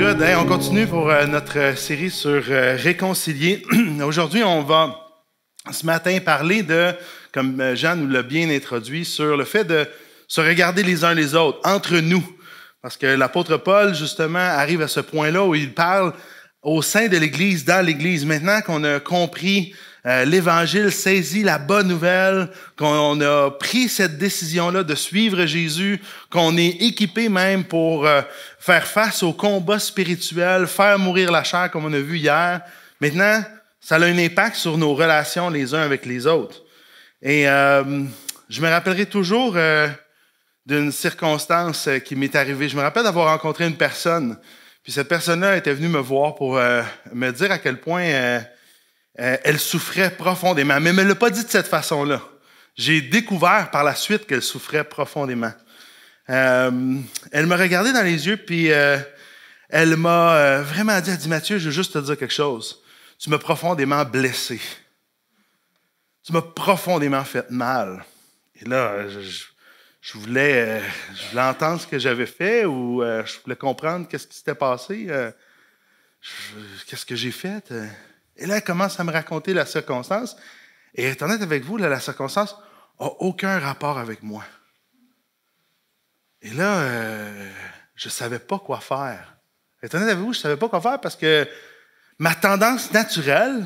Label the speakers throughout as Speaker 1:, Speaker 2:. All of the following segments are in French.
Speaker 1: Good. Hey, on continue pour notre série sur Réconcilier. Aujourd'hui, on va ce matin parler de, comme Jean nous l'a bien introduit, sur le fait de se regarder les uns les autres, entre nous. Parce que l'apôtre Paul, justement, arrive à ce point-là où il parle au sein de l'Église, dans l'Église. Maintenant qu'on a compris l'Évangile, saisi la bonne nouvelle, qu'on a pris cette décision-là de suivre Jésus, qu'on est équipé même pour faire face au combat spirituel, faire mourir la chair comme on a vu hier. Maintenant, ça a un impact sur nos relations les uns avec les autres. Et je me rappellerai toujours d'une circonstance qui m'est arrivée. Je me rappelle d'avoir rencontré une personne, puis cette personne-là était venue me voir pour me dire à quel point elle souffrait profondément, mais elle ne me l'a pas dit de cette façon-là. J'ai découvert par la suite qu'elle souffrait profondément. Elle m'a regardé dans les yeux, puis elle m'a vraiment dit, elle dit, Mathieu, je veux juste te dire quelque chose. Tu m'as profondément blessé. Tu m'as profondément fait mal. Et là, je voulais entendre ce que j'avais fait ou je voulais comprendre qu'est-ce qui s'était passé. Qu'est-ce que j'ai fait? Et là, elle commence à me raconter la circonstance. Et être honnête avec vous, là, la circonstance n'a aucun rapport avec moi. Et là, je ne savais pas quoi faire. Être honnête avec vous, je ne savais pas quoi faire parce que ma tendance naturelle,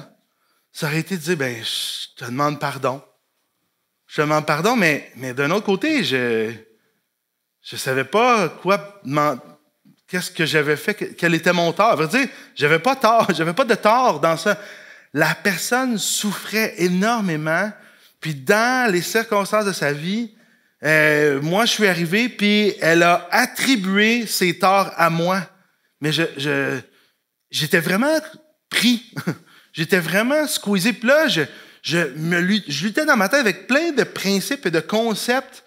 Speaker 1: ça aurait été de dire, ben, je te demande pardon. Je te demande pardon, mais d'un autre côté, je ne savais pas quoi demander. Qu'est-ce que j'avais fait? Quel était mon tort? À vrai dire, j'avais pas de tort dans ça. La personne souffrait énormément, puis dans les circonstances de sa vie, moi, je suis arrivé, puis elle a attribué ses torts à moi. Mais j'étais vraiment pris. J'étais vraiment squeezé. Puis là, je luttais dans ma tête avec plein de principes et de concepts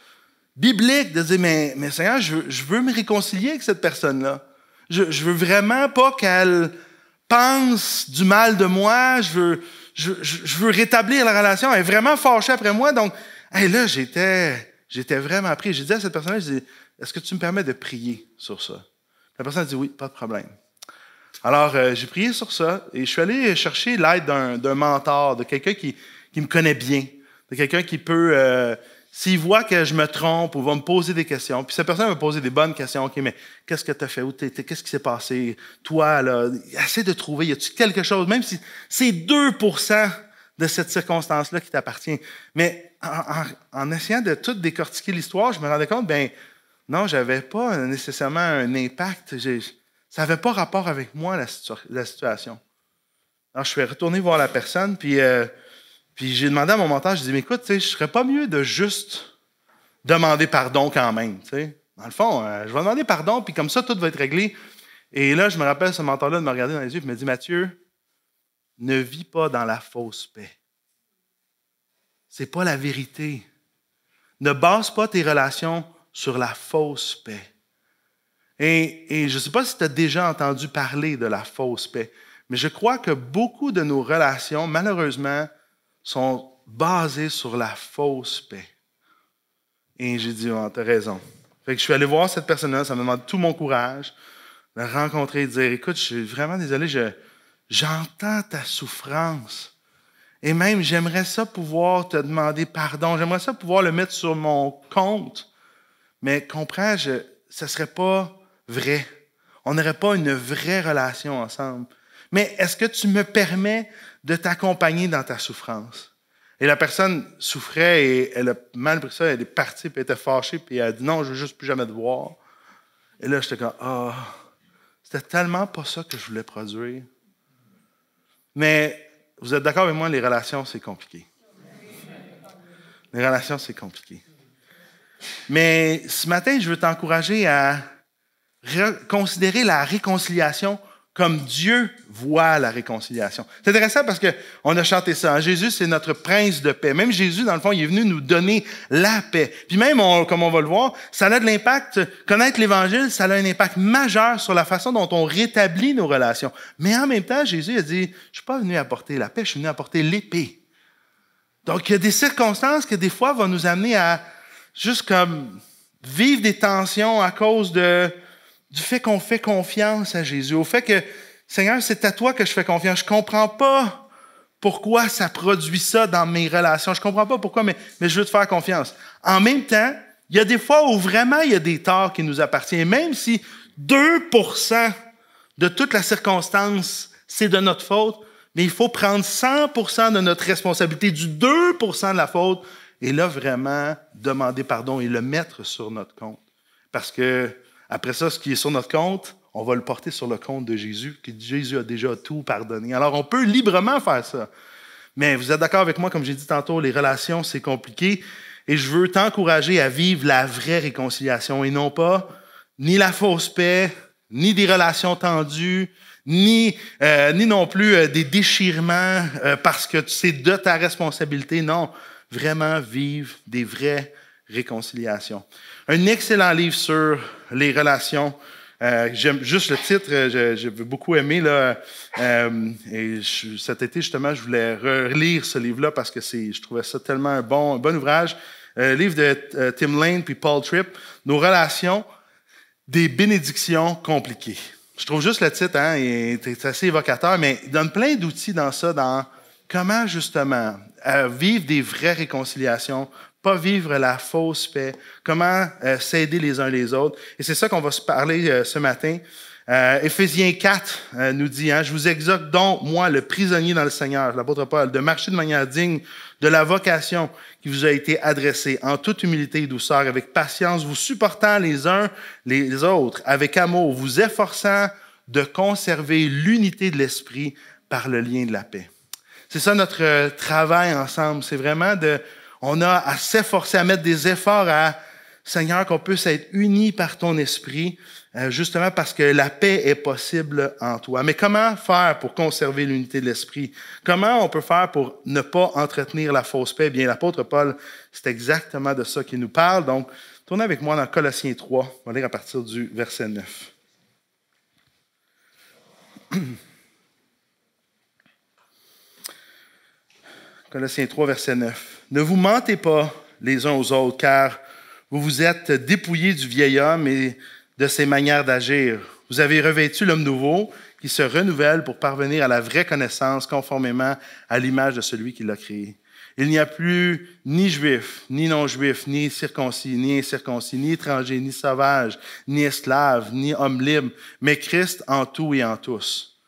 Speaker 1: biblique, de dire, mais Seigneur, je veux me réconcilier avec cette personne-là. Je veux vraiment pas qu'elle pense du mal de moi. Je veux rétablir la relation. Elle est vraiment fâchée après moi. Donc, là, j'étais vraiment pris. J'ai dit à cette personne-là, je dis, est-ce que tu me permets de prier sur ça? La personne a dit, oui, pas de problème. Alors, j'ai prié sur ça et je suis allé chercher l'aide d'un mentor, de quelqu'un qui me connaît bien, de quelqu'un qui peut... s'il voit que je me trompe ou va me poser des questions, puis cette personne va me poser des bonnes questions, OK, mais qu'est-ce que tu as fait? Où t'étais? Qu'est-ce qui s'est passé? Toi, là, essaie de trouver, y a-tu quelque chose, même si c'est 2% de cette circonstance-là qui t'appartient. Mais en essayant de tout décortiquer l'histoire, je me rendais compte, ben non, j'avais pas nécessairement un impact. Ça n'avait pas rapport avec moi, la situation. Alors, je suis retourné voir la personne, puis j'ai demandé à mon mentor, je dis, mais écoute, je ne serais pas mieux de juste demander pardon quand même. T'sais. Dans le fond, je vais demander pardon, puis comme ça, tout va être réglé. Et là, je me rappelle ce mentor-là de me regarder dans les yeux et me dit, Mathieu, ne vis pas dans la fausse paix. C'est pas la vérité. Ne base pas tes relations sur la fausse paix. Et je ne sais pas si tu as déjà entendu parler de la fausse paix, mais je crois que beaucoup de nos relations, malheureusement, sont basés sur la fausse paix. Et j'ai dit, oh, tu as raison. Fait que je suis allé voir cette personne-là, ça me demande tout mon courage, de la rencontrer et de dire, écoute, je suis vraiment désolé, j'entends ta souffrance. Et même, j'aimerais ça pouvoir te demander pardon, j'aimerais ça pouvoir le mettre sur mon compte. Mais comprends, ça ne serait pas vrai. On n'aurait pas une vraie relation ensemble. Mais est-ce que tu me permets de t'accompagner dans ta souffrance? Et la personne souffrait et elle a mal pris ça, elle est partie, puis elle était fâchée, puis elle a dit non, je ne veux juste plus jamais te voir. Et là, j'étais comme, c'était tellement pas ça que je voulais produire. Mais vous êtes d'accord avec moi, les relations, c'est compliqué. Les relations, c'est compliqué. Mais ce matin, je veux t'encourager à considérer la réconciliation comme Dieu voit la réconciliation. C'est intéressant parce qu'on a chanté ça. Hein? Jésus, c'est notre prince de paix. Même Jésus, dans le fond, il est venu nous donner la paix. Puis même, comme on va le voir, ça a de l'impact. Connaître l'Évangile, ça a un impact majeur sur la façon dont on rétablit nos relations. Mais en même temps, Jésus a dit, je ne suis pas venu apporter la paix, je suis venu apporter l'épée. Donc, il y a des circonstances que des fois vont nous amener à juste comme vivre des tensions à cause du fait qu'on fait confiance à Jésus, au fait que, Seigneur, c'est à toi que je fais confiance. Je ne comprends pas pourquoi ça produit ça dans mes relations. Je ne comprends pas pourquoi, mais je veux te faire confiance. En même temps, il y a des fois où vraiment il y a des torts qui nous appartiennent. Même si 2% de toute la circonstance, c'est de notre faute, mais il faut prendre 100% de notre responsabilité du 2% de la faute et là, vraiment, demander pardon et le mettre sur notre compte. Parce que après ça, ce qui est sur notre compte, on va le porter sur le compte de Jésus, que Jésus a déjà tout pardonné. Alors, on peut librement faire ça. Mais vous êtes d'accord avec moi, comme j'ai dit tantôt, les relations, c'est compliqué. Et je veux t'encourager à vivre la vraie réconciliation et non pas ni la fausse paix, ni des relations tendues, ni non plus des déchirements parce que c'est de ta responsabilité. Non, vraiment vivre des vraies réconciliations. Un excellent livre sur les relations. J'aime juste le titre, j'ai beaucoup aimé. Là, et cet été, justement, je voulais relire ce livre-là parce que je trouvais ça tellement un bon ouvrage. Livre de Tim Lane puis Paul Tripp, Nos relations, des bénédictions compliquées. Je trouve juste le titre, hein, est assez évocateur, mais il donne plein d'outils dans ça, dans comment, justement, vivre des vraies réconciliations, pas vivre la fausse paix, comment s'aider les uns les autres. Et c'est ça qu'on va se parler ce matin. Éphésiens 4 nous dit, je vous exhorte donc, moi, le prisonnier dans le Seigneur, l'apôtre Paul, de marcher de manière digne de la vocation qui vous a été adressée, en toute humilité et douceur, avec patience, vous supportant les uns les autres, avec amour, vous efforçant de conserver l'unité de l'esprit par le lien de la paix. C'est ça notre travail ensemble, c'est vraiment on a à s'efforcer, à mettre des efforts Seigneur, qu'on puisse être unis par ton esprit, justement parce que la paix est possible en toi. Mais comment faire pour conserver l'unité de l'esprit? Comment on peut faire pour ne pas entretenir la fausse paix? Bien, l'apôtre Paul, c'est exactement de ça qu'il nous parle. Donc, tournez avec moi dans Colossiens 3. On va lire à partir du verset 9. Colossiens 3, verset 9. Ne vous mentez pas les uns aux autres, car vous vous êtes dépouillés du vieil homme et de ses manières d'agir. Vous avez revêtu l'homme nouveau qui se renouvelle pour parvenir à la vraie connaissance conformément à l'image de celui qui l'a créé. Il n'y a plus ni juif, ni non-juif, ni circoncis, ni incirconcis, ni étranger, ni sauvage, ni esclave, ni homme libre, mais Christ en tout et en tous.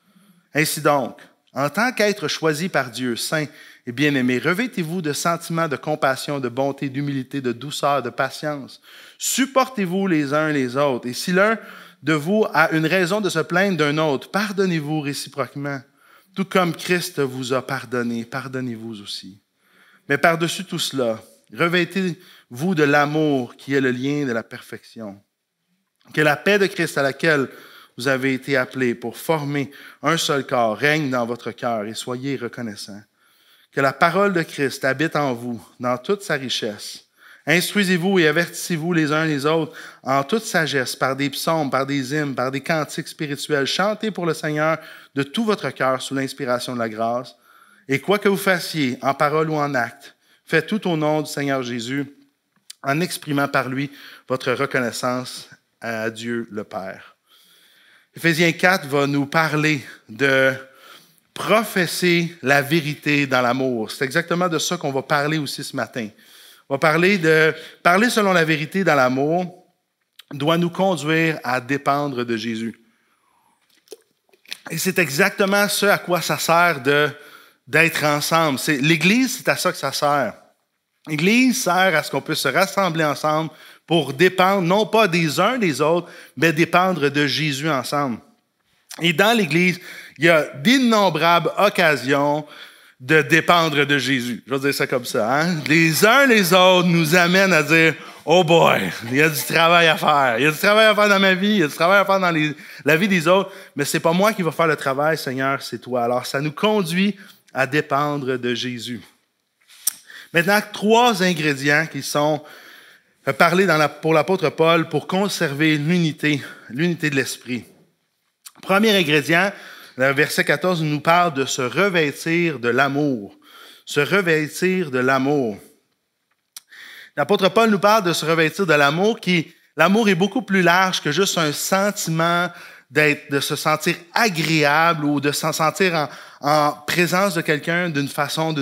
Speaker 1: Ainsi donc, en tant qu'être choisi par Dieu, saint et bien-aimés, revêtez-vous de sentiments de compassion, de bonté, d'humilité, de douceur, de patience. Supportez-vous les uns les autres. Et si l'un de vous a une raison de se plaindre d'un autre, pardonnez-vous réciproquement. Tout comme Christ vous a pardonné, pardonnez-vous aussi. Mais par-dessus tout cela, revêtez-vous de l'amour qui est le lien de la perfection. Que la paix de Christ à laquelle vous avez été appelés pour former un seul corps règne dans votre cœur et soyez reconnaissants. Que la parole de Christ habite en vous, dans toute sa richesse. Instruisez-vous et avertissez-vous les uns les autres en toute sagesse, par des psaumes, par des hymnes, par des cantiques spirituels. Chantez pour le Seigneur de tout votre cœur sous l'inspiration de la grâce. Et quoi que vous fassiez, en parole ou en acte, faites tout au nom du Seigneur Jésus, en exprimant par lui votre reconnaissance à Dieu le Père. Éphésiens 4 va nous parler de professer la vérité dans l'amour. C'est exactement de ça qu'on va parler aussi ce matin. On va parler selon la vérité dans l'amour doit nous conduire à dépendre de Jésus. Et c'est exactement ce à quoi ça sert d'être ensemble. L'Église, c'est à ça que ça sert. L'Église sert à ce qu'on puisse se rassembler ensemble pour dépendre, non pas des uns des autres, mais dépendre de Jésus ensemble. Et dans l'Église, il y a d'innombrables occasions de dépendre de Jésus. Je vais dire ça comme ça. Hein? Les uns les autres nous amènent à dire « Oh boy, il y a du travail à faire. Il y a du travail à faire dans ma vie, il y a du travail à faire dans la vie des autres, mais ce n'est pas moi qui va faire le travail, Seigneur, c'est toi. » Alors, ça nous conduit à dépendre de Jésus. Maintenant, 3 ingrédients qui sont parlés pour l'apôtre Paul pour conserver l'unité de l'esprit. Premier ingrédient, le verset 14 nous parle de se revêtir de l'amour. Se revêtir de l'amour. L'apôtre Paul nous parle de se revêtir de l'amour qui, L'amour est beaucoup plus large que juste un sentiment de se sentir agréable ou de se sentir en présence de quelqu'un d'une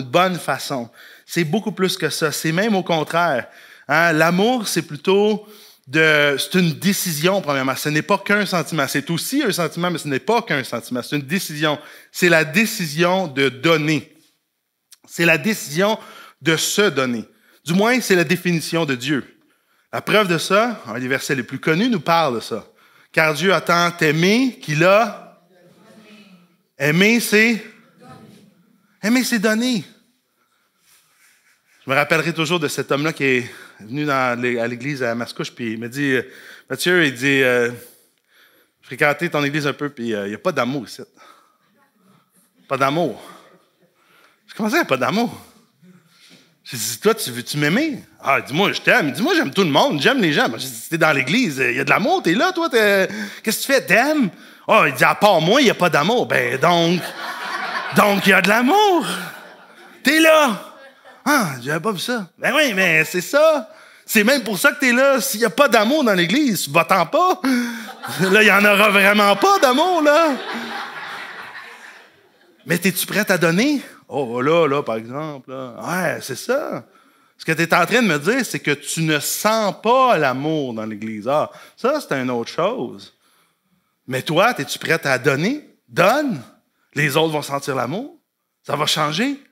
Speaker 1: bonne façon. C'est beaucoup plus que ça. C'est même au contraire. Hein? L'amour, c'est plutôt c'est une décision, premièrement. Ce n'est pas qu'un sentiment. C'est aussi un sentiment, mais ce n'est pas qu'un sentiment. C'est une décision. C'est la décision de donner. C'est la décision de se donner. Du moins, c'est la définition de Dieu. La preuve de ça, un des versets les plus connus nous parle de ça. Car Dieu a tant aimé qu'il a aimé, c'est aimer, c'est donner. Je me rappellerai toujours de cet homme-là qui est venu à l'église à Mascouche, puis il me dit, Mathieu, il dit, fréquenter ton église un peu, puis il n'y a pas d'amour ici. Pas d'amour. Je commençais à pas d'amour. J'ai dit, toi, tu veux-tu m'aimer? Ah, dis-moi, je t'aime. Dis-moi, j'aime tout le monde, j'aime les gens. J'ai dit, t'es dans l'église, il y a de l'amour, t'es là, toi, qu'est-ce que tu fais? T'aimes? Ah, il dit, à part moi, il n'y a pas d'amour. Ben, donc, il y a de l'amour. T'es là. Ah, j'avais pas vu ça. Ben oui, mais c'est ça. C'est même pour ça que t'es là. S'il n'y a pas d'amour dans l'église, va-t'en pas. Là, il n'y en aura vraiment pas d'amour, là. Mais es-tu prête à donner? Oh, là, par exemple. Là. Ouais, c'est ça. Ce que tu es en train de me dire, c'est que tu ne sens pas l'amour dans l'Église. Ah, ça, c'est une autre chose. Mais toi, es-tu prête à donner? Donne. Les autres vont sentir l'amour. Ça va changer.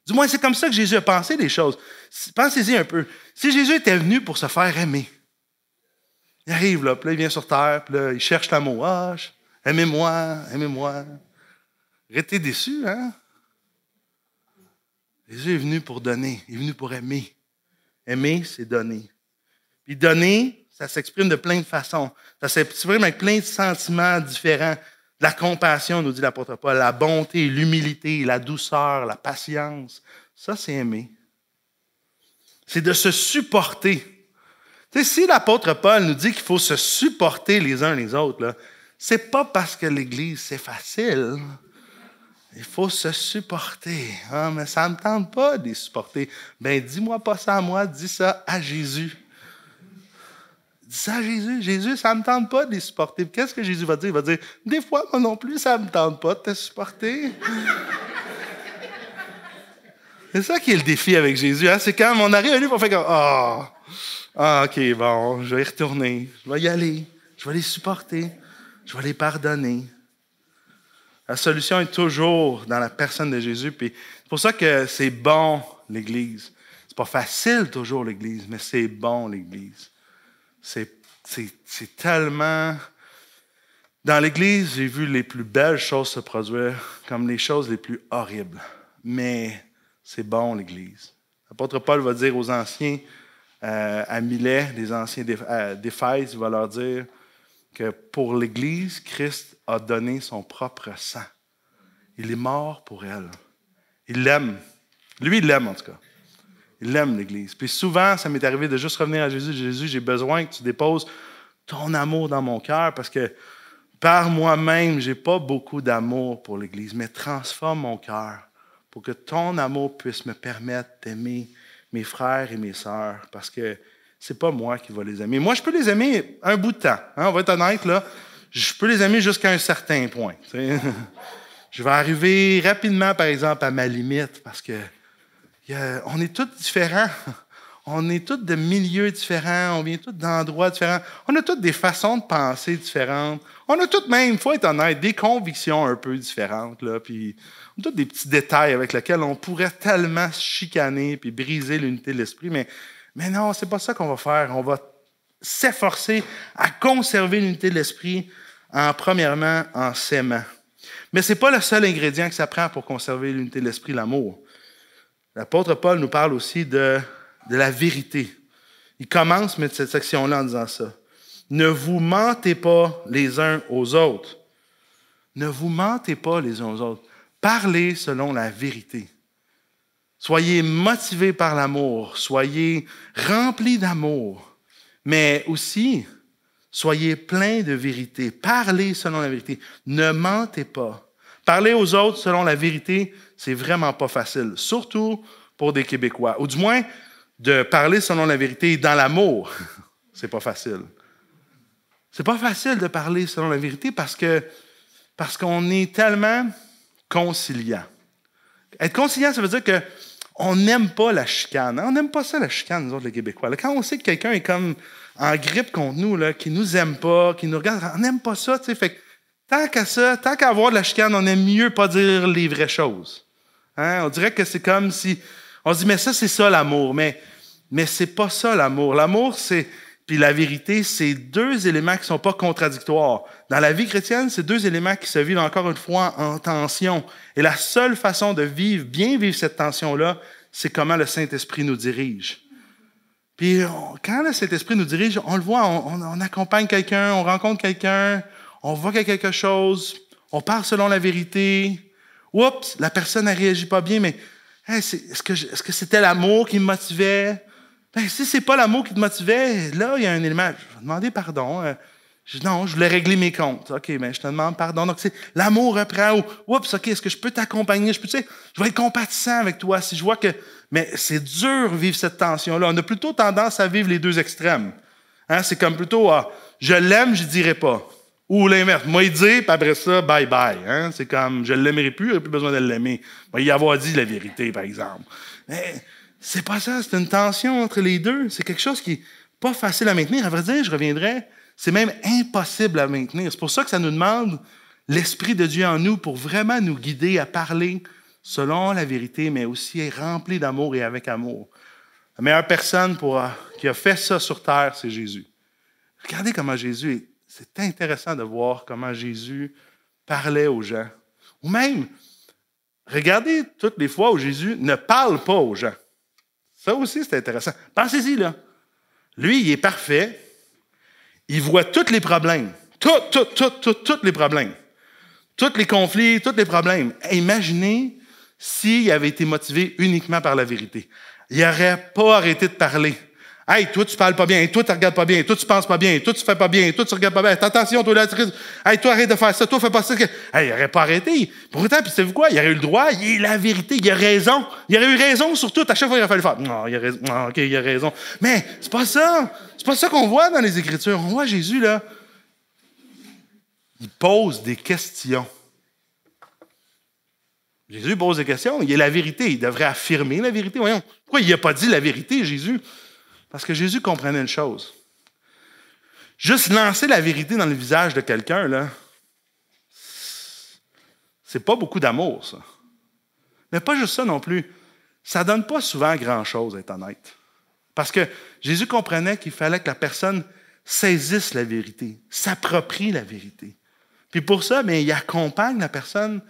Speaker 1: Du moins, c'est comme ça que Jésus a pensé les choses. Pensez-y un peu. Si Jésus était venu pour se faire aimer, il arrive là, puis là, il vient sur terre, puis là, il cherche l'amour. Ah, aimez-moi, aimez-moi. Restez déçus, hein? Jésus est venu pour donner, il est venu pour aimer. Aimer, c'est donner. Puis donner, ça s'exprime de plein de façons. Ça s'exprime avec plein de sentiments différents. De la compassion, nous dit l'apôtre Paul, la bonté, l'humilité, la douceur, la patience. Ça, c'est aimer. C'est de se supporter. Tu sais, si l'apôtre Paul nous dit qu'il faut se supporter les uns les autres, là, c'est pas parce que l'Église, c'est facile. Il faut se supporter. Ah, mais ça ne me tente pas de les supporter. Ben, dis-moi pas ça à moi, dis ça à Jésus. Dis ça à Jésus. Jésus, ça ne me tente pas de les supporter. Qu'est-ce que Jésus va dire? Il va dire, des fois, moi non plus, ça ne me tente pas de te supporter. C'est ça qui est le défi avec Jésus. Hein? C'est quand on arrive à lui pour faire comme, OK, bon, je vais y retourner. Je vais y aller. Je vais les supporter. Je vais les pardonner. La solution est toujours dans la personne de Jésus. Puis c'est pour ça que c'est bon, l'Église. C'est pas facile toujours, l'Église, mais c'est bon, l'Église. C'est tellement... Dans l'Église, j'ai vu les plus belles choses se produire comme les choses les plus horribles. Mais c'est bon, l'Église. L'apôtre Paul va dire aux anciens à Milet, les anciens d'Éphèse, il va leur dire que pour l'Église, Christ a donné son propre sang. Il est mort pour elle. Il l'aime. Lui, il l'aime en tout cas. Il aime l'Église. Puis souvent, ça m'est arrivé de juste revenir à Jésus. Jésus, j'ai besoin que tu déposes ton amour dans mon cœur parce que par moi-même, je n'ai pas beaucoup d'amour pour l'Église, mais transforme mon cœur pour que ton amour puisse me permettre d'aimer mes frères et mes sœurs parce que c'est pas moi qui vais les aimer. Moi, je peux les aimer un bout de temps. Hein, on va être honnête, là. Je peux les aimer jusqu'à un certain point. Je vais arriver rapidement, par exemple, à ma limite parce que on est tous différents. On est tous de milieux différents. On vient tous d'endroits différents. On a toutes des façons de penser différentes. On a toutes même, il faut être honnête, des convictions un peu différentes. Là, puis on a tous des petits détails avec lesquels on pourrait tellement se chicaner puis briser l'unité de l'esprit. Mais non, c'est pas ça qu'on va faire. On va s'efforcer à conserver l'unité de l'esprit premièrement, en s'aimant. Mais ce n'est pas le seul ingrédient que ça prend pour conserver l'unité de l'esprit, l'amour. L'apôtre Paul nous parle aussi de la vérité. Il commence cette section-là en disant ça. Ne vous mentez pas les uns aux autres. Ne vous mentez pas les uns aux autres. Parlez selon la vérité. Soyez motivés par l'amour. Soyez remplis d'amour. Mais aussi, soyez pleins de vérité. Parlez selon la vérité. Ne mentez pas. Parler aux autres selon la vérité, c'est vraiment pas facile. Surtout pour des Québécois. Ou du moins, de parler selon la vérité dans l'amour, c'est pas facile. C'est pas facile de parler selon la vérité parce qu'on est tellement conciliant. Être conciliant, ça veut dire qu'on n'aime pas la chicane. On n'aime pas ça, la chicane, nous autres, les Québécois. Quand on sait que quelqu'un est comme en grippe contre nous, là, qui nous aime pas, qui nous regarde, on n'aime pas ça. Fait que, tant qu'à avoir de la chicane, on aime mieux pas dire les vraies choses. Hein? On dirait que c'est comme si... On se dit, mais ça, c'est ça l'amour. Mais c'est pas ça l'amour. L'amour, puis la vérité, c'est deux éléments qui ne sont pas contradictoires. Dans la vie chrétienne, c'est deux éléments qui se vivent encore une fois en tension. Et la seule façon de bien vivre cette tension-là, c'est comment le Saint-Esprit nous dirige. Puis quand le Saint-Esprit nous dirige, on le voit, on accompagne quelqu'un, on rencontre quelqu'un, on voit qu'il y a quelque chose, on parle selon la vérité. Oups, la personne ne réagit pas bien, mais hey, est-ce que c'était l'amour qui me motivait? Ben, si ce n'est pas l'amour qui te motivait, là, il y a un élément. Je vais demander pardon. Non, je voulais régler mes comptes. OK, ben, je te demande pardon. Donc, c'est l'amour reprend. Oups, OK, est-ce que je peux t'accompagner? Je vais être compatissant avec toi. Si je vois que. Mais c'est dur de vivre cette tension-là. On a plutôt tendance à vivre les deux extrêmes. Hein? C'est comme plutôt, je l'aime, je ne dirai pas. Ou l'inverse. Moi, il dit, puis après ça, bye bye. Hein? C'est comme, je ne l'aimerai plus, il n'y a plus besoin de l'aimer. Il va y avoir dit la vérité, par exemple. Mais, c'est pas ça, c'est une tension entre les deux. C'est quelque chose qui n'est pas facile à maintenir. À vrai dire, je reviendrai, c'est même impossible à maintenir. C'est pour ça que ça nous demande l'Esprit de Dieu en nous pour vraiment nous guider à parler selon la vérité, mais aussi rempli d'amour et avec amour. La meilleure personne qui a fait ça sur terre, c'est Jésus. Regardez comment Jésus, c'est intéressant de voir comment Jésus parlait aux gens. Ou même, regardez toutes les fois où Jésus ne parle pas aux gens. Ça aussi, c'est intéressant. Pensez-y, là. Lui, il est parfait. Il voit tous les problèmes. Tous les problèmes. Tous les conflits, tous les problèmes. Imaginez s'il avait été motivé uniquement par la vérité. Il n'aurait pas arrêté de parler. Hey, toi, tu parles pas bien. Hey, toi, tu regardes pas bien. Toi, tu penses pas bien. Toi, tu fais pas bien. Toi, tu regardes pas bien. Attention, toi, là, hey, toi, arrête de faire ça. Toi, fais pas ça. Hey, il n'aurait pas arrêté. Pourtant, puis savez-vous quoi? Il aurait eu le droit. Il est la vérité. Il a raison. Il aurait eu raison sur tout. À chaque fois, il aurait fallu faire. Non, il a raison. Non, OK, il a raison. Mais c'est pas ça. C'est pas ça qu'on voit dans les Écritures. On voit Jésus, là. Il pose des questions. Jésus pose des questions. Il est la vérité. Il devrait affirmer la vérité. Voyons. Pourquoi il n'a pas dit la vérité, Jésus? Parce que Jésus comprenait une chose. Juste lancer la vérité dans le visage de quelqu'un, là, c'est pas beaucoup d'amour, ça. Mais pas juste ça non plus. Ça donne pas souvent grand-chose, à être honnête. Parce que Jésus comprenait qu'il fallait que la personne saisisse la vérité, s'approprie la vérité. Puis pour ça, bien, il accompagne la personne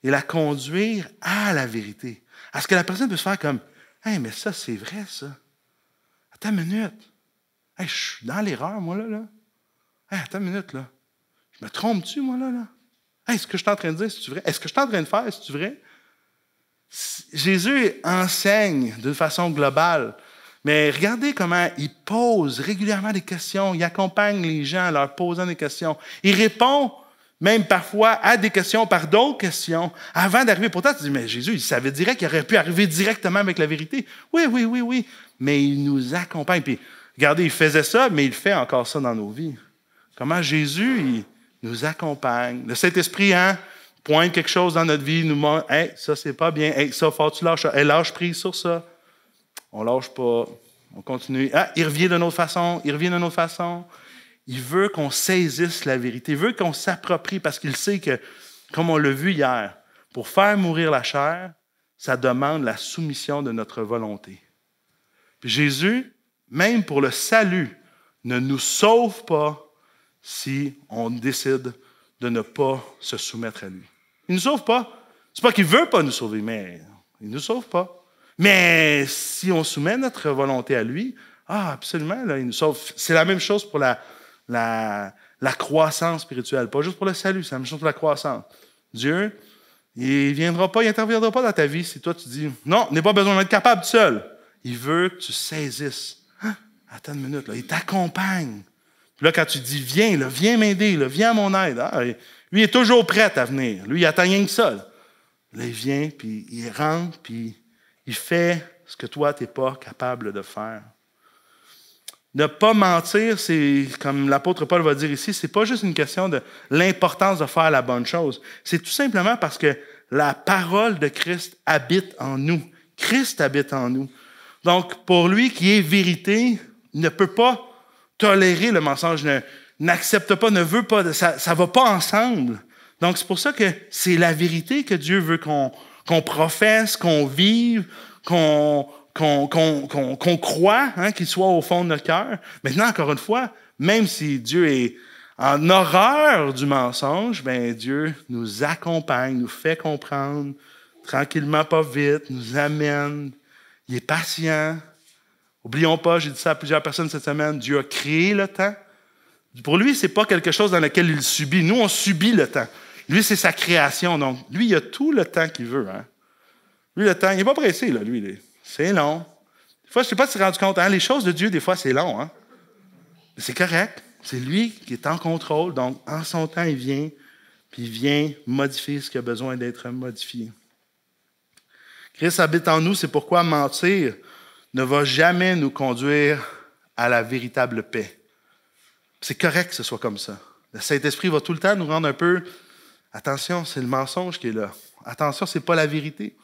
Speaker 1: et la conduire à la vérité. À ce que la personne puisse faire comme « Hey, mais ça, c'est vrai, ça. Attends une minute. Hey, je suis dans l'erreur, moi, là. Hey, attends une minute, là. Je me trompe-tu, moi, là? Hey, est-ce que je suis en train de dire, c'est-tu vrai? Est-ce que je suis en train de faire, c'est-tu vrai? » Jésus enseigne de façon globale, mais regardez comment il pose régulièrement des questions. Il accompagne les gens en leur posant des questions. Il répond même parfois à des questions par d'autres questions avant d'arriver. Pourtant, tu dis, mais Jésus, il savait direct qu'il aurait pu arriver directement avec la vérité. Oui. Mais il nous accompagne. Puis, regardez, il faisait ça, mais il fait encore ça dans nos vies. Comment Jésus, il nous accompagne. Le Saint-Esprit, pointe quelque chose dans notre vie, nous montre, hey, ça, c'est pas bien. Hey, ça, faut que tu lâches ça. Hey, lâche prise sur ça. On lâche pas. On continue. Il revient d'une autre façon. Il veut qu'on saisisse la vérité. Il veut qu'on s'approprie parce qu'il sait que, comme on l'a vu hier, pour faire mourir la chair, ça demande la soumission de notre volonté. Puis Jésus, même pour le salut, ne nous sauve pas si on décide de ne pas se soumettre à lui. Il ne nous sauve pas. C'est pas qu'il ne veut pas nous sauver, mais il ne nous sauve pas. Mais si on soumet notre volonté à lui, absolument, là, il nous sauve. C'est la même chose pour la croissance spirituelle. Pas juste pour le salut, c'est la même chose pour la croissance. Dieu, il ne viendra pas, il n'interviendra pas dans ta vie si toi tu dis, non, n'est pas besoin d'être capable tout seul. Il veut que tu saisisses. Attends une minute, là, il t'accompagne. Puis là, quand tu dis, viens m'aider, là, viens à mon aide. Lui, il est toujours prêt à venir. Lui, il attend rien que ça. Là, il vient, puis il rentre, puis il fait ce que toi, tu n'es pas capable de faire. Ne pas mentir, c'est, comme l'apôtre Paul va dire ici, c'est pas juste une question de l'importance de faire la bonne chose. C'est tout simplement parce que la parole de Christ habite en nous. Christ habite en nous. Donc, pour lui qui est vérité, il ne peut pas tolérer le mensonge, n'accepte pas, ne veut pas, ça ne va pas ensemble. Donc, c'est pour ça que c'est la vérité que Dieu veut qu'on professe, qu'on vive, qu'on croit, hein, qu'il soit au fond de notre cœur. Maintenant, encore une fois, même si Dieu est en horreur du mensonge, ben Dieu nous accompagne, nous fait comprendre, tranquillement, pas vite, nous amène. Il est patient. Oublions pas, j'ai dit ça à plusieurs personnes cette semaine, Dieu a créé le temps. Pour lui, c'est pas quelque chose dans lequel il subit. Nous, on subit le temps. Lui, c'est sa création. Donc, lui, il a tout le temps qu'il veut. Hein. Lui, le temps, il n'est pas pressé, là, lui. C'est long. Des fois, je ne sais pas si tu t'es rendu compte, hein, les choses de Dieu, des fois, c'est long. Hein? Mais c'est correct. C'est lui qui est en contrôle. Donc, en son temps, il vient, puis il vient modifier ce qui a besoin d'être modifié. Christ habite en nous, c'est pourquoi mentir ne va jamais nous conduire à la véritable paix. C'est correct que ce soit comme ça. Le Saint-Esprit va tout le temps nous rendre un peu, attention, c'est le mensonge qui est là. Attention, ce n'est pas la vérité.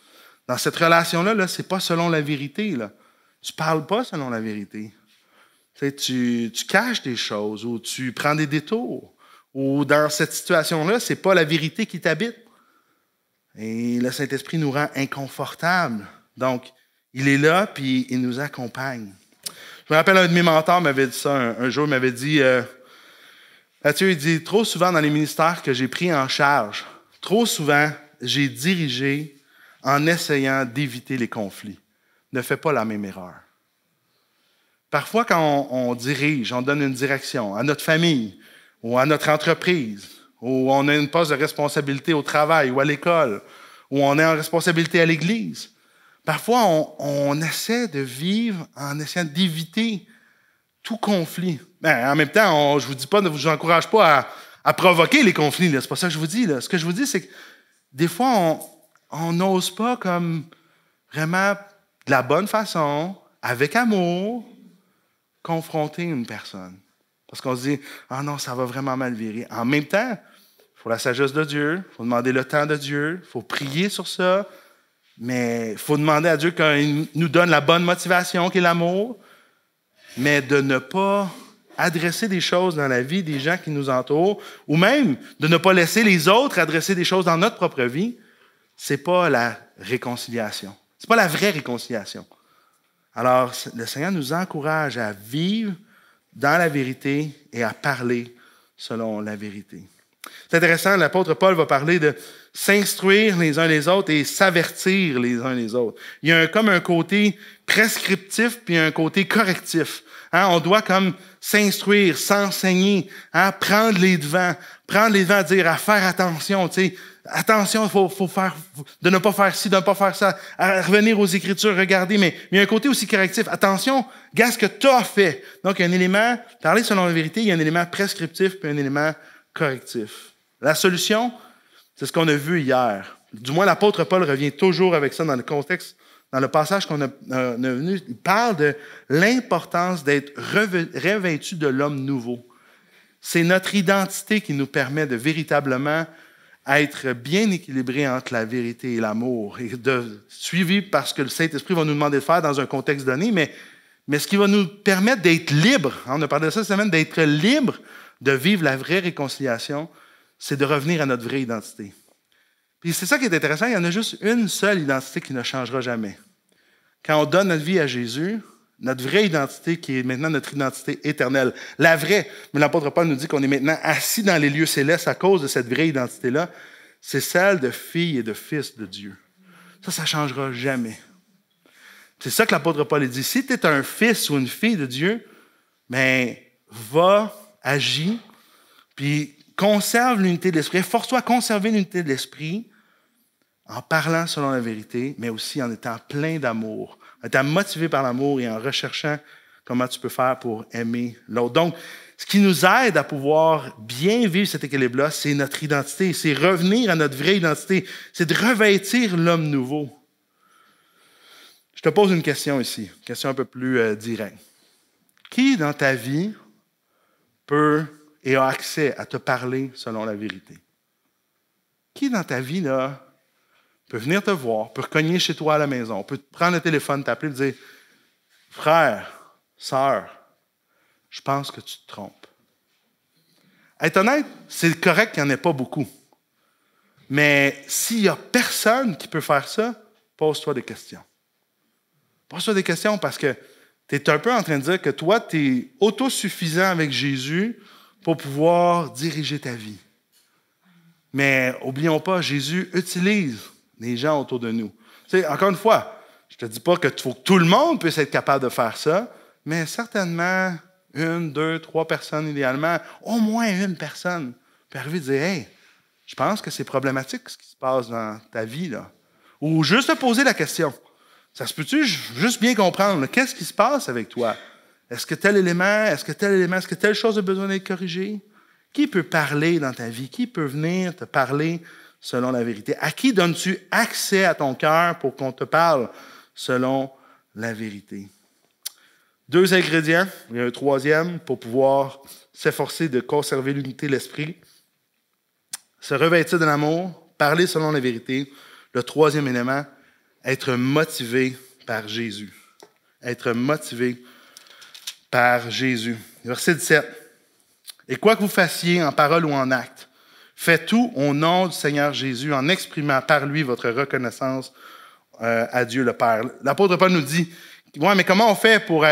Speaker 1: Dans cette relation-là, ce n'est pas selon la vérité. Là. Tu ne parles pas selon la vérité. Tu caches des choses ou tu prends des détours. Ou dans cette situation-là, ce n'est pas la vérité qui t'habite. Et le Saint-Esprit nous rend inconfortables. Donc, il est là, puis il nous accompagne. Je me rappelle, un de mes mentors m'avait dit ça un jour. Il m'avait dit, Mathieu, il dit, trop souvent dans les ministères que j'ai pris en charge, trop souvent, j'ai dirigé en essayant d'éviter les conflits. Ne fais pas la même erreur. Parfois, quand on dirige, on donne une direction à notre famille ou à notre entreprise, ou on a une poste de responsabilité au travail ou à l'école, ou on est en responsabilité à l'Église, parfois, on essaie de vivre en essayant d'éviter tout conflit. Ben, en même temps, je ne vous encourage pas à provoquer les conflits. C'est pas ça que je vous dis. Là. Ce que je vous dis, c'est que des fois, on n'ose pas comme vraiment de la bonne façon, avec amour, confronter une personne. Parce qu'on se dit, ah non, ça va vraiment mal virer. En même temps, il faut la sagesse de Dieu, il faut demander le temps de Dieu, il faut prier sur ça, mais il faut demander à Dieu qu'il nous donne la bonne motivation, qui est l'amour, mais de ne pas adresser des choses dans la vie des gens qui nous entourent, ou même de ne pas laisser les autres adresser des choses dans notre propre vie, ce n'est pas la réconciliation. Ce n'est pas la vraie réconciliation. Alors, le Seigneur nous encourage à vivre dans la vérité et à parler selon la vérité. C'est intéressant, l'apôtre Paul va parler de s'instruire les uns les autres et s'avertir les uns les autres. Il y a comme un côté prescriptif puis un côté correctif. Hein, on doit comme s'instruire, s'enseigner, hein, prendre les devants à dire, à faire attention, tu sais, attention, faut faire, de ne pas faire ci, de ne pas faire ça, à revenir aux Écritures, regarder, mais il y a un côté aussi correctif. Attention, regarde ce que tu as fait. Donc, il y a un élément, parler selon la vérité, il y a un élément prescriptif puis un élément correctif. La solution, c'est ce qu'on a vu hier. Du moins, l'apôtre Paul revient toujours avec ça dans le contexte, dans le passage qu'on a venu. Il parle de l'importance d'être revêtu de l'homme nouveau. C'est notre identité qui nous permet de véritablement être bien équilibré entre la vérité et l'amour, et de suivi par ce que le Saint-Esprit va nous demander de faire dans un contexte donné, mais ce qui va nous permettre d'être libres, on a parlé de ça cette semaine, d'être libre de vivre la vraie réconciliation, c'est de revenir à notre vraie identité. Puis c'est ça qui est intéressant, il y en a juste une seule identité qui ne changera jamais. Quand on donne notre vie à Jésus, notre vraie identité qui est maintenant notre identité éternelle, la vraie, mais l'apôtre Paul nous dit qu'on est maintenant assis dans les lieux célestes à cause de cette vraie identité-là, c'est celle de fille et de fils de Dieu. Ça ne changera jamais. C'est ça que l'apôtre Paul dit. Si tu es un fils ou une fille de Dieu, ben, va, agis, puis conserve l'unité de l'esprit. Force-toi à conserver l'unité de l'esprit en parlant selon la vérité, mais aussi en étant plein d'amour, en étant motivé par l'amour et en recherchant comment tu peux faire pour aimer l'autre. Donc, ce qui nous aide à pouvoir bien vivre cet équilibre-là, c'est notre identité, c'est revenir à notre vraie identité, c'est de revêtir l'homme nouveau. Je te pose une question ici, une question un peu plus directe. Qui dans ta vie peut et a accès à te parler selon la vérité? Qui dans ta vie là, peut venir te voir, peut cogner chez toi à la maison, peut prendre le téléphone, t'appeler et te dire « Frère, sœur, je pense que tu te trompes. » Être honnête, c'est correct qu'il n'y en ait pas beaucoup. Mais s'il n'y a personne qui peut faire ça, pose-toi des questions. Pose-toi des questions parce que tu es un peu en train de dire que toi, tu es autosuffisant avec Jésus pour pouvoir diriger ta vie. Mais n'oublions pas, Jésus utilise les gens autour de nous. Tu sais, encore une fois, je ne te dis pas qu'il faut que tout le monde puisse être capable de faire ça, mais certainement 1, 2, 3 personnes idéalement, au moins une personne peut arriver et dire « Hey, je pense que c'est problématique ce qui se passe dans ta vie. » là. Ou juste te poser la question. Ça se peut-tu juste bien comprendre, qu'est-ce qui se passe avec toi? Est-ce que tel élément, est-ce que telle chose a besoin d'être corrigée? Qui peut parler dans ta vie? Qui peut venir te parler selon la vérité? À qui donnes-tu accès à ton cœur pour qu'on te parle selon la vérité? 2 ingrédients, il y a un 3e pour pouvoir s'efforcer de conserver l'unité de l'esprit. Se revêtir de l'amour, parler selon la vérité. Le 3e élément, être motivé par Jésus. Être motivé par Jésus. Verset 17. Et quoi que vous fassiez en parole ou en acte, faites tout au nom du Seigneur Jésus en exprimant par lui votre reconnaissance à Dieu le Père. L'apôtre Paul nous dit, ouais, mais comment on fait pour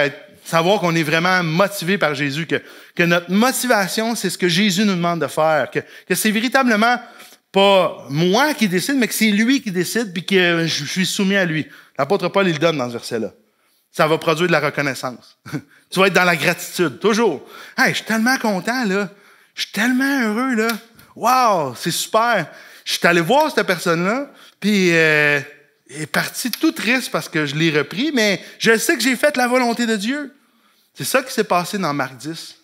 Speaker 1: savoir qu'on est vraiment motivé par Jésus, que notre motivation, c'est ce que Jésus nous demande de faire, que c'est véritablement pas moi qui décide, mais que c'est lui qui décide puis que je suis soumis à lui. L'apôtre Paul, il le donne dans ce verset-là. Ça va produire de la reconnaissance. Tu vas être dans la gratitude, toujours. Hey, je suis tellement content, là. Je suis tellement heureux, là. Wow, c'est super. Je suis allé voir cette personne-là, puis elle est partie tout triste parce que je l'ai repris, mais je sais que j'ai fait la volonté de Dieu. C'est ça qui s'est passé dans Marc 10.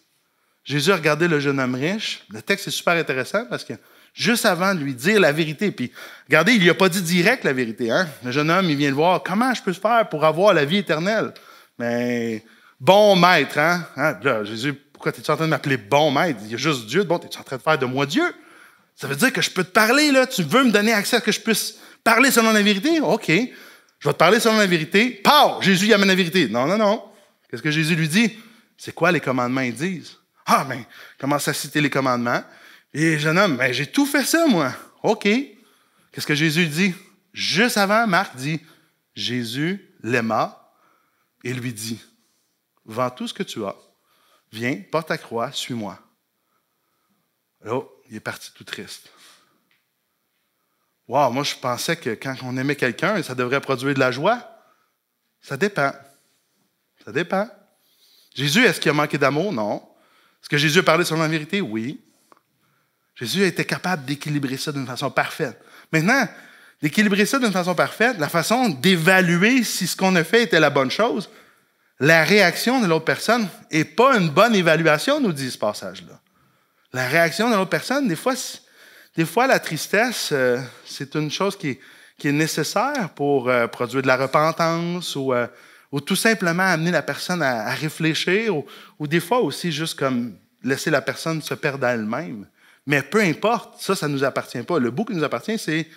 Speaker 1: Jésus a regardé le jeune homme riche. Le texte est super intéressant parce que juste avant de lui dire la vérité, puis regardez, il lui a pas dit direct la vérité. Hein? Le jeune homme, il vient le voir. Comment je peux faire pour avoir la vie éternelle? Mais bon maître, hein? Là, Jésus, pourquoi es-tu en train de m'appeler bon maître? Il y a juste Dieu. Bon, es-tu en train de faire de moi Dieu? Ça veut dire que je peux te parler, là. Tu veux me donner accès à ce que je puisse parler selon la vérité? OK. Je vais te parler selon la vérité. Pow! Jésus, il amène la vérité. Non, non, non. Qu'est-ce que Jésus lui dit? C'est quoi les commandements, ils disent? Ah, ben, commence à citer les commandements. Et le jeune homme, ben, j'ai tout fait ça, moi. OK. Qu'est-ce que Jésus dit? Juste avant, Marc dit, Jésus l'aima et lui dit, vends tout ce que tu as, viens, porte ta croix, suis-moi. Là, il est parti tout triste. Wow, moi, je pensais que quand on aimait quelqu'un, ça devrait produire de la joie. Ça dépend. Ça dépend. Jésus, est-ce qu'il a manqué d'amour? Non. Est-ce que Jésus a parlé selon la vérité? Oui. Jésus a été capable d'équilibrer ça d'une façon parfaite. Maintenant, d'équilibrer ça d'une façon parfaite, la façon d'évaluer si ce qu'on a fait était la bonne chose, la réaction de l'autre personne n'est pas une bonne évaluation, nous dit ce passage-là. La réaction de l'autre personne, des fois la tristesse, c'est une chose qui est nécessaire pour produire de la repentance ou tout simplement amener la personne à réfléchir ou des fois aussi juste comme laisser la personne se perdre à elle-même. Mais peu importe, ça ne nous appartient pas. Le bout qui nous appartient, c'est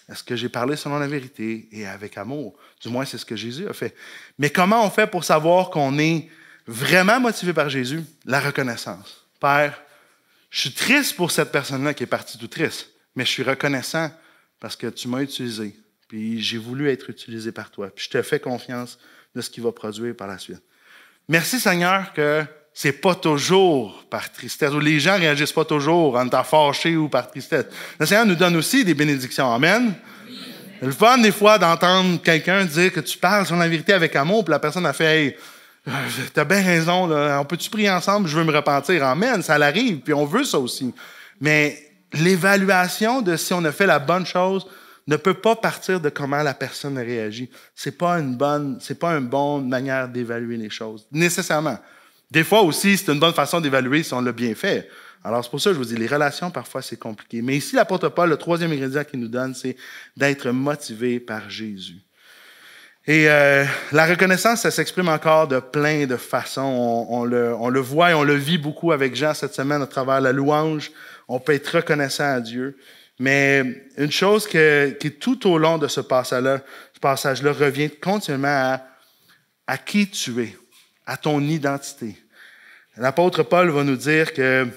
Speaker 1: est-ce que j'ai parlé selon la vérité et avec amour? Du moins, c'est ce que Jésus a fait. Mais comment on fait pour savoir qu'on est vraiment motivé par Jésus? La reconnaissance. Père, je suis triste pour cette personne-là qui est partie tout triste, mais je suis reconnaissant parce que tu m'as utilisé. Puis j'ai voulu être utilisé par toi. Puis je te fais confiance de ce qu'il va produire par la suite. Merci Seigneur que c'est pas toujours par tristesse, ou les gens réagissent pas toujours en étant fâchés ou par tristesse. Le Seigneur nous donne aussi des bénédictions. Amen. C'est le fun des fois d'entendre quelqu'un dire que tu parles sur la vérité avec amour, puis la personne a fait hey, t'as bien raison, là, on peut-tu prier ensemble, je veux me repentir. Amen, ça l'arrive, puis on veut ça aussi. Mais l'évaluation de si on a fait la bonne chose ne peut pas partir de comment la personne a réagi. C'est pas une bonne manière d'évaluer les choses, nécessairement. Des fois aussi, c'est une bonne façon d'évaluer si on l'a bien fait. Alors, c'est pour ça que je vous dis, les relations, parfois, c'est compliqué. Mais ici, l'apôtre Paul, le 3e ingrédient qu'il nous donne, c'est d'être motivé par Jésus. Et la reconnaissance, ça s'exprime encore de plein de façons. On le voit et on le vit beaucoup avec Jean cette semaine à travers la louange. On peut être reconnaissant à Dieu. Mais une chose qui est tout au long de ce passage-là revient continuellement à qui tu es, à ton identité. L'apôtre Paul va nous dire que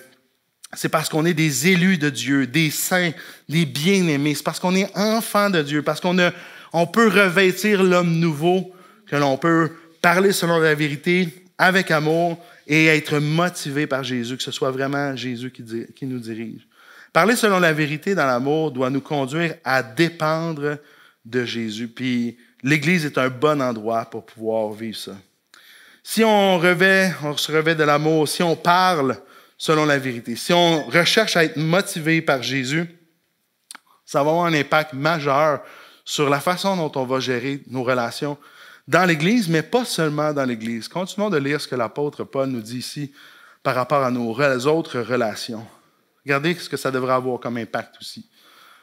Speaker 1: c'est parce qu'on est des élus de Dieu, des saints, des bien-aimés. C'est parce qu'on est enfants de Dieu, parce qu'on peut revêtir l'homme nouveau, que l'on peut parler selon la vérité, avec amour, et être motivé par Jésus, que ce soit vraiment Jésus qui nous dirige. Parler selon la vérité dans l'amour doit nous conduire à dépendre de Jésus. Puis l'Église est un bon endroit pour pouvoir vivre ça. Si on se revêt de l'amour, si on parle selon la vérité, si on recherche à être motivé par Jésus, ça va avoir un impact majeur sur la façon dont on va gérer nos relations dans l'Église, mais pas seulement dans l'Église. Continuons de lire ce que l'apôtre Paul nous dit ici par rapport à nos autres relations. Regardez ce que ça devrait avoir comme impact aussi.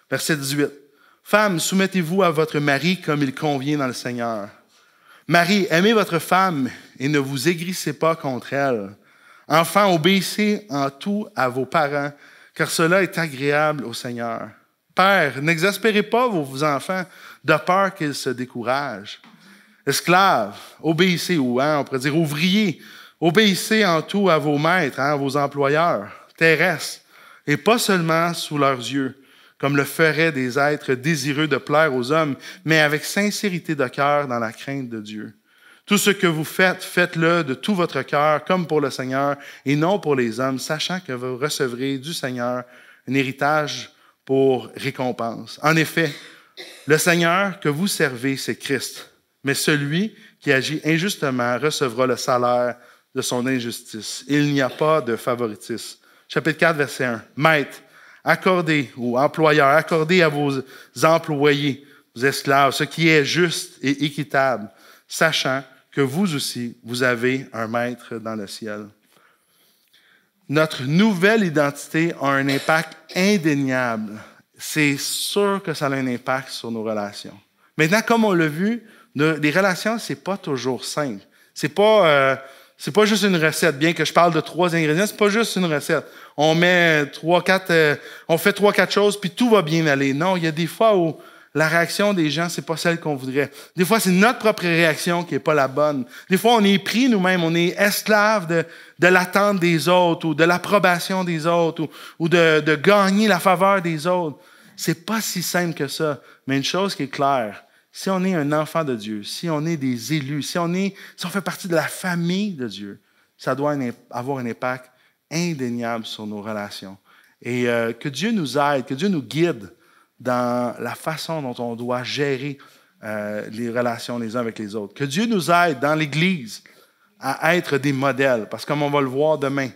Speaker 1: Verset 18. « Femmes, soumettez-vous à votre mari comme il convient dans le Seigneur. Marie, aimez votre femme et ne vous aigrissez pas contre elle. Enfants, obéissez en tout à vos parents, car cela est agréable au Seigneur. Père, n'exaspérez pas vos enfants de peur qu'ils se découragent. Esclaves, obéissez, ou on pourrait dire ouvriers, obéissez en tout à vos maîtres, à vos employeurs terrestres, et pas seulement sous leurs yeux, comme le feraient des êtres désireux de plaire aux hommes, mais avec sincérité de cœur dans la crainte de Dieu. Tout ce que vous faites, faites-le de tout votre cœur, comme pour le Seigneur, et non pour les hommes, sachant que vous recevrez du Seigneur un héritage pour récompense. En effet, le Seigneur que vous servez, c'est Christ, mais celui qui agit injustement recevra le salaire de son injustice. Il n'y a pas de favoritisme. Chapitre 4, verset 1. Maître, accordez, ou employeur, accordez à vos employés, vos esclaves, ce qui est juste et équitable, sachant que vous aussi, vous avez un maître dans le ciel. Notre nouvelle identité a un impact indéniable. C'est sûr que ça a un impact sur nos relations. Maintenant, comme on l'a vu, les relations, c'est pas toujours simple. C'est pas juste une recette. Bien que je parle de 3 ingrédients, c'est pas juste une recette. On met on fait 3-4 choses, puis tout va bien aller. Non, il y a des fois où la réaction des gens, c'est pas celle qu'on voudrait. Des fois, c'est notre propre réaction qui est pas la bonne. Des fois, on est pris nous-mêmes, on est esclave de l'attente des autres, ou de l'approbation des autres, ou de gagner la faveur des autres. C'est pas si simple que ça. Mais une chose qui est claire, si on est un enfant de Dieu, si on est des élus, si on fait partie de la famille de Dieu, ça doit avoir un impact indéniable sur nos relations. Et que Dieu nous aide, que Dieu nous guide dans la façon dont on doit gérer les relations les uns avec les autres. Que Dieu nous aide dans l'Église à être des modèles, parce que comme on va le voir demain,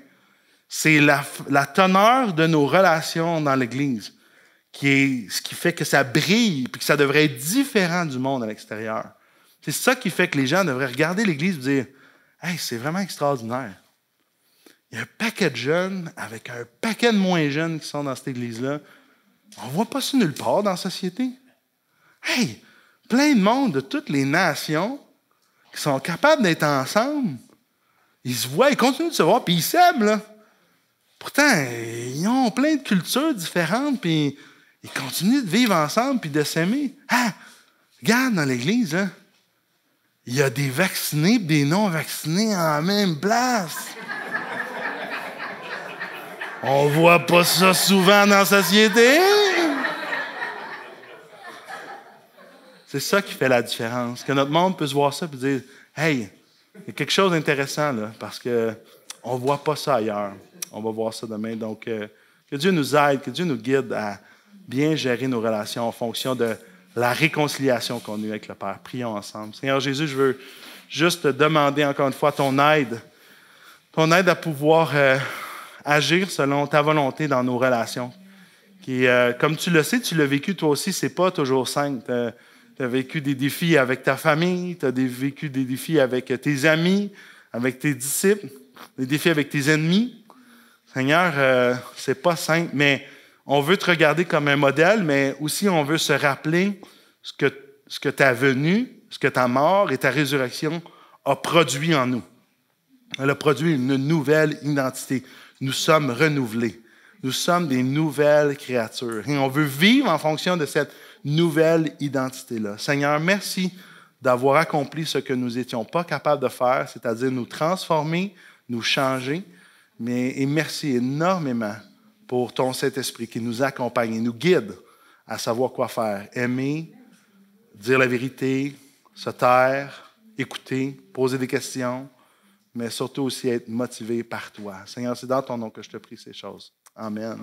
Speaker 1: c'est la teneur de nos relations dans l'Église qui est ce qui fait que ça brille et que ça devrait être différent du monde à l'extérieur. C'est ça qui fait que les gens devraient regarder l'Église et dire « Hey, c'est vraiment extraordinaire. Il y a un paquet de jeunes avec un paquet de moins jeunes qui sont dans cette Église-là. On ne voit pas ça nulle part dans la société. Hey, plein de monde de toutes les nations qui sont capables d'être ensemble. Ils se voient, ils continuent de se voir, puis ils s'aiment, là. Pourtant, ils ont plein de cultures différentes, puis ils continuent de vivre ensemble puis de s'aimer. Ah, regarde dans l'Église, là, il y a des vaccinés et des non-vaccinés en la même place. On voit pas ça souvent dans la société. C'est ça qui fait la différence. Que notre monde puisse voir ça et dire « Hey, il y a quelque chose d'intéressant là, parce qu'on ne voit pas ça ailleurs. » On va voir ça demain. Donc, que Dieu nous aide, que Dieu nous guide à bien gérer nos relations en fonction de la réconciliation qu'on a eue avec le Père. Prions ensemble. Seigneur Jésus, je veux juste te demander encore une fois ton aide à pouvoir agir selon ta volonté dans nos relations. Qui, comme tu le sais, tu l'as vécu toi aussi, c'est pas toujours simple. Tu as vécu des défis avec ta famille, tu as vécu des défis avec tes amis, avec tes disciples, des défis avec tes ennemis. Seigneur, c'est pas simple, mais on veut te regarder comme un modèle, mais aussi on veut se rappeler ce que ta venue ce que ta mort et ta résurrection ont produit en nous. Elle a produit une nouvelle identité. Nous sommes renouvelés. Nous sommes des nouvelles créatures. Et on veut vivre en fonction de cette nouvelle identité-là. Seigneur, merci d'avoir accompli ce que nous n'étions pas capables de faire, c'est-à-dire nous transformer, nous changer. Et merci énormément pour ton Saint-Esprit qui nous accompagne et nous guide à savoir quoi faire. Aimer, dire la vérité, se taire, écouter, poser des questions, mais surtout aussi être motivé par toi. Seigneur, c'est dans ton nom que je te prie ces choses. Amen.